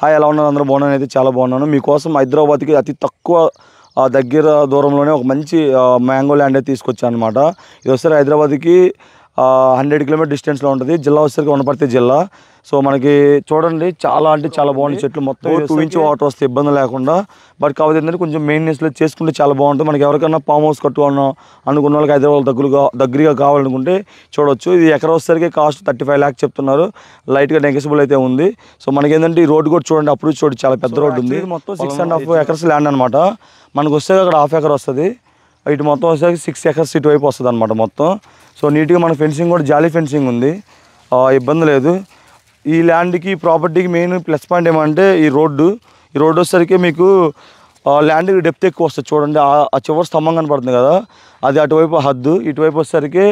Hi, ఎలా ఉన్నారు అందరూ? బాగున్నాను, అయితే చాలా బాగున్నాను. మీకోసం హైదరాబాద్కి అతి తక్కువ దగ్గర దూరంలోనే ఒక మంచి మ్యాంగో ల్యాండ్ అయితే తీసుకొచ్చాను అనమాట. ఇది వస్తే హైదరాబాద్కి 100 కిలోమీటర్ డిస్టెన్స్లో ఉంటుంది. జిల్లా వచ్చేసరికి వనపర్తి జిల్లా. సో మనకి చూడండి, చాలా అంటే చాలా బాగుంది. చెట్లు మొత్తం 2 ఇంచ్ వాటర్ వస్తే ఇబ్బంది లేకుండా. బట్ కాకపోతే ఏంటంటే కొంచెం మెయింటెనెన్స్లో చేసుకుంటే చాలా బాగుంటుంది. మనకి ఎవరికైనా ఫామ్ హౌస్ కట్టుకోవాలన్నా అనుకున్న వాళ్ళకి హైదరాబాద్ దగ్గరగా కావాలనుకుంటే చూడొచ్చు. ఇది ఎకరా వచ్చేసరికి కాస్ట్ 35 lakhs చెప్తున్నారు. లైట్గా నెగెసిబుల్ అయితే ఉంది. సో మనకి ఏంటంటే ఈ రోడ్డు కూడా చూడండి, అప్పుడు చూడండి చాలా పెద్ద రోడ్డు ఉంది. మొత్తం 6.5 acres ల్యాండ్ అనమాట. మనకు వస్తే అక్కడ ½ acre వస్తుంది. ఇటు మొత్తం వచ్చేసరికి 6 acres ఇటువైపు వస్తుంది అనమాట మొత్తం. సో నీట్గా మన ఫెన్సింగ్ కూడా జాలీ ఫెన్సింగ్ ఉంది, ఇబ్బంది లేదు. ఈ ల్యాండ్కి ప్రాపర్టీకి మెయిన్ ప్లస్ పాయింట్ ఏమంటే ఈ రోడ్డు వచ్చేసరికి మీకు ల్యాండ్కి డెప్త్ ఎక్కువ వస్తుంది. చూడండి, ఆ చివరి స్తంభం కనపడుతుంది కదా, అది అటువైపు హద్దు. ఇటువైపు వచ్చేసరికి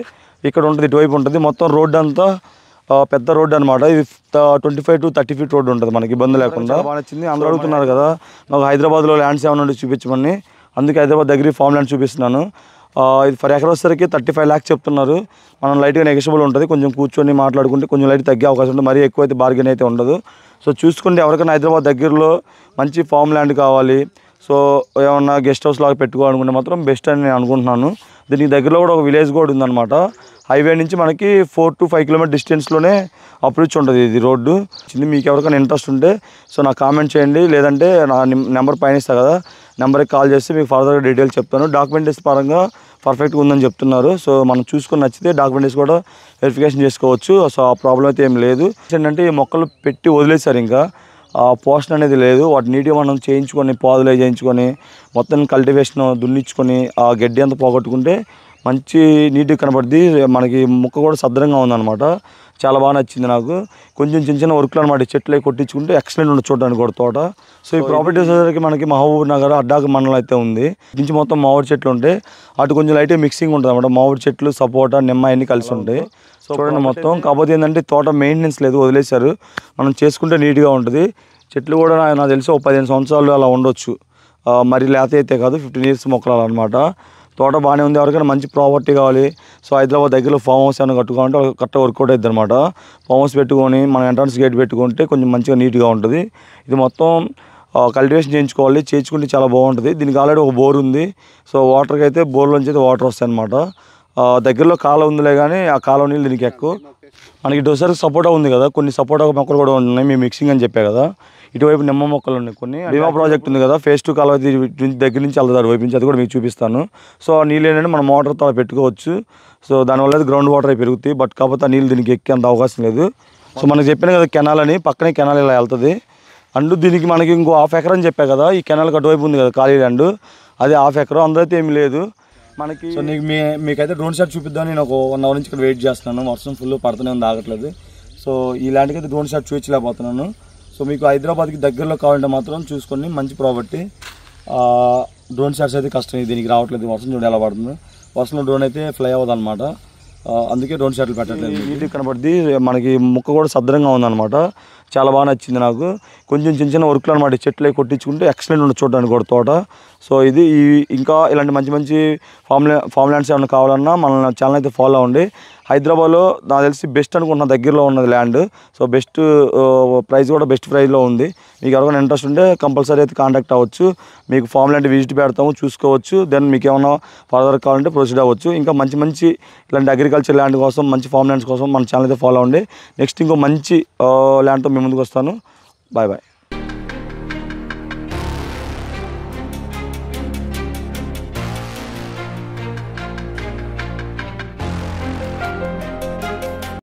ఇక్కడ ఉంటుంది, ఇటువైపు ఉంటుంది. మొత్తం రోడ్డు అంతా పెద్ద రోడ్డు అనమాట. ఇది 25 to 30 feet రోడ్డు ఉంటుంది, మనకి ఇబ్బంది లేకుండా. బాగా నచ్చింది. అందరూ అడుగుతున్నారు కదా నాకు హైదరాబాద్లో ల్యాండ్స్ ఏమైనా ఉంటే చూపించమని, అందుకే హైదరాబాద్ దగ్గర ఫామ్ ల్యాండ్ చూపిస్తున్నాను. ఇది ఫర్ ఎకర్ వచ్చేసరికి 35 lakhs చెప్తున్నారు. మనం లైట్గా నెగెషియబుల్ ఉంటుంది. కొంచెం కూర్చొని మాట్లాడుకుంటే కొంచెం లైట్ తగ్గే అవకాశం ఉంటుంది. మరీ ఎక్కువైతే బార్గెన్ అయితే ఉండదు. సో చూసుకుంటే ఎవరికైనా హైదరాబాద్ దగ్గరలో మంచి ఫామ్ ల్యాండ్ కావాలి, సో ఏమన్నా గెస్ట్ హౌస్ లాగా పెట్టుకోవాలనుకుంటే మాత్రం బెస్ట్ అని నేను అనుకుంటున్నాను. దీనికి దగ్గరలో కూడా ఒక విలేజ్ కూడా ఉందన్నమాట. హైవే నుంచి మనకి 4 to 5 kilometer డిస్టెన్స్లోనే అప్రోచ్ ఉంటుంది ఇది రోడ్డు. మీకు ఎవరికైనా ఇంట్రెస్ట్ ఉంటే సో నాకు కామెంట్ చేయండి, లేదంటే నా నెంబర్ పైన ఇస్తా కదా, నెంబర్కి కాల్ చేసి మీకు ఫర్దర్గా డీటెయిల్స్ చెప్తాను. డాక్యుమెంటేషన్ పరంగా పర్ఫెక్ట్గా ఉందని చెప్తున్నారు. సో మనం చూసుకొని నచ్చితే డాక్యుమెంటేషన్ కూడా వెరిఫికేషన్ చేసుకోవచ్చు. సో ఆ ప్రాబ్లం అయితే ఏం లేదు. ఏంటంటే ఈ మొక్కలు పెట్టి వదిలేశారు, ఇంకా పోషణ అనేది లేదు. వాటి నీట్గా మనం చేయించుకొని పాదులు చేయించుకొని మొత్తం కల్టివేషన్ దున్నించుకొని ఆ గడ్డి అంతా పోగొట్టుకుంటే మంచి నీట్గా కనపడుద్ది. మనకి మొక్క కూడా సదరంగా ఉందన్నమాట. చాలా బాగా నచ్చింది నాకు. కొంచెం చిన్న వర్క్లు అనమాట, చెట్లు కొట్టించుకుంటే ఎక్సలెంట్ ఉంది చూడడానికి కూడా తోట. సో ఈ ప్రాపర్టీ వచ్చేసరికి మనకి మహబూబ్ నగర్ అడ్డాక మండలం అయితే ఉంది. నుంచి మొత్తం మామిడి చెట్లు ఉంటాయి, అటు కొంచెం లైట్గా మిక్సింగ్ ఉంటుంది అనమాట. మామిడి చెట్లు, సపోటా, నిమ్మ అన్నీ కలిసి ఉంటాయి. సో చూడండి మొత్తం. కాకపోతే ఏంటంటే తోట మెయింటెనెన్స్ లేదు, వదిలేశారు. మనం చేసుకుంటే నీట్గా ఉంటుంది. చెట్లు కూడా నాకు తెలిసి ఒక 15 సంవత్సరాలు అలా ఉండొచ్చు, మరి లేత అయితే కాదు, 15 years మొక్కలు అనమాట. తోట బాగానే ఉంది. ఎవరికైనా మంచి ప్రాపర్టీ కావాలి, సో హైదరాబాద్ దగ్గరలో ఫామ్ హౌస్ ఏమైనా కట్టుకోవాలంటే కరెక్ట్గా వర్కౌట్ అవుతుంది అనమాట. ఫామ్ హౌస్ పెట్టుకొని మన ఎంట్రన్స్ గేట్ పెట్టుకుంటే కొంచెం మంచిగా నీట్గా ఉంటుంది. ఇది మొత్తం కల్టివేషన్ చేయించుకుంటే చాలా బాగుంటుంది. దీనికి ఆల్రెడీ ఒక బోర్ ఉంది. సో వాటర్కి అయితే బోర్లోంచి అయితే వాటర్ వస్తాయి అనమాట. దగ్గరలో కాలువ ఉందిలే, కానీ ఆ కాలువ నీళ్ళు దీనికి ఎక్కువ. మనకి ఇటు ఒకసారి సపోటా ఉంది కదా, కొన్ని సపోటా మొక్కలు కూడా ఉన్నాయి, మేము మిక్సింగ్ అని చెప్పే కదా. ఇటువైపు నిమ్మ మొక్కలు ఉన్నాయి కొన్ని. భీమా ప్రాజెక్ట్ ఉంది కదా, phase 2 కాలువ దగ్గర నుంచి వెళ్తారు వైపు నుంచి, అది కూడా మీకు చూపిస్తాను. సో ఆ నీళ్ళు ఏంటంటే మనం మోటార్తో అలా పెట్టుకోవచ్చు. సో దానివల్ల అయితే గ్రౌండ్ వాటర్ అయి పెరుగుతాయి. బట్ కాకపోతే ఆ నీళ్ళు దీనికి ఎక్కేంత అవకాశం లేదు. సో మనకు చెప్పిన కదా కెనాల్ అని, పక్కనే కెనాల్ ఇలా వెళ్తుంది. అండ్ దీనికి మనకి ఇంకో ½ acre అని చెప్పా కదా, ఈ కెనాల్ అటువైపు ఉంది కదా ఖాళీ ల్యాండ్, అది ½ acre. అందులో అయితే ఏమి లేదు మనకి. సో మీకైతే డ్రోన్ షాట్ చూపిద్దామని నేను ఒక 1 hour నుంచి ఇక్కడ వెయిట్ చేస్తున్నాను. వర్షం ఫుల్ పడుతూనే ఉంది, ఆగట్లేదు. సో ఈ ల్యాండ్కి అయితే డ్రోన్ షాట్ చూపించలేకపోతున్నాను. సో మీకు హైదరాబాద్కి దగ్గరలో కావాలంటే మాత్రం చూసుకొని మంచి ప్రాపర్టీ. డ్రోన్ షాట్స్ అయితే కష్టం, దీనికి రావట్లేదు. వర్షం చూడండి ఎలా పడుతుంది. వర్షంలో డ్రోన్ అయితే ఫ్లై అవ్వదు అనమాట, అందుకే డ్రోన్ షాట్లు పెట్టట్లేదు. నీట్గా కనపడుద్ది. మనకి ముక్క కూడా సదరంగా ఉందన్నమాట. చాలా బాగా నచ్చింది నాకు. కొంచెం చిన్న వర్క్లు అనమాట, చెట్లు కొట్టించుకుంటే ఎక్సలెంట్ ఉంది చూడడానికి కూడా తోట. సో ఇది ఇంకా ఇలాంటి మంచి ఫామ్ ల్యాండ్స్ ఏమైనా కావాలన్నా మన ఛానల్ అయితే ఫాలో అవ్వండి. హైదరాబాద్లో నాకు తెలిసి బెస్ట్ అనుకుంటున్నా, దగ్గరలో ఉన్నది ల్యాండ్. సో బెస్ట్ ప్రైస్ కూడా బెస్ట్ ప్రైస్లో ఉంది. మీకు ఎవరికైనా ఇంట్రెస్ట్ ఉంటే కంపల్సరీ అయితే కాంటాక్ట్ అవ్వచ్చు. మీకు ఫామ్ ల్యాండ్ విజిట్ పెడతాము, చూసుకోవచ్చు. దెన్ మీకు ఏమైనా ఫర్దర్ కావాలంటే ప్రొసీడ్ అవ్వచ్చు. ఇంకా మంచి ఇలాంటి అగ్రికల్చర్ ల్యాండ్ కోసం, మంచి ఫామ్ ల్యాండ్స్ కోసం మన ఛానల్ అయితే ఫాలో అవ్వండి. నెక్స్ట్ ఇంకో మంచి ల్యాండ్తో మీ ముందుకు వస్తాను. Bye bye.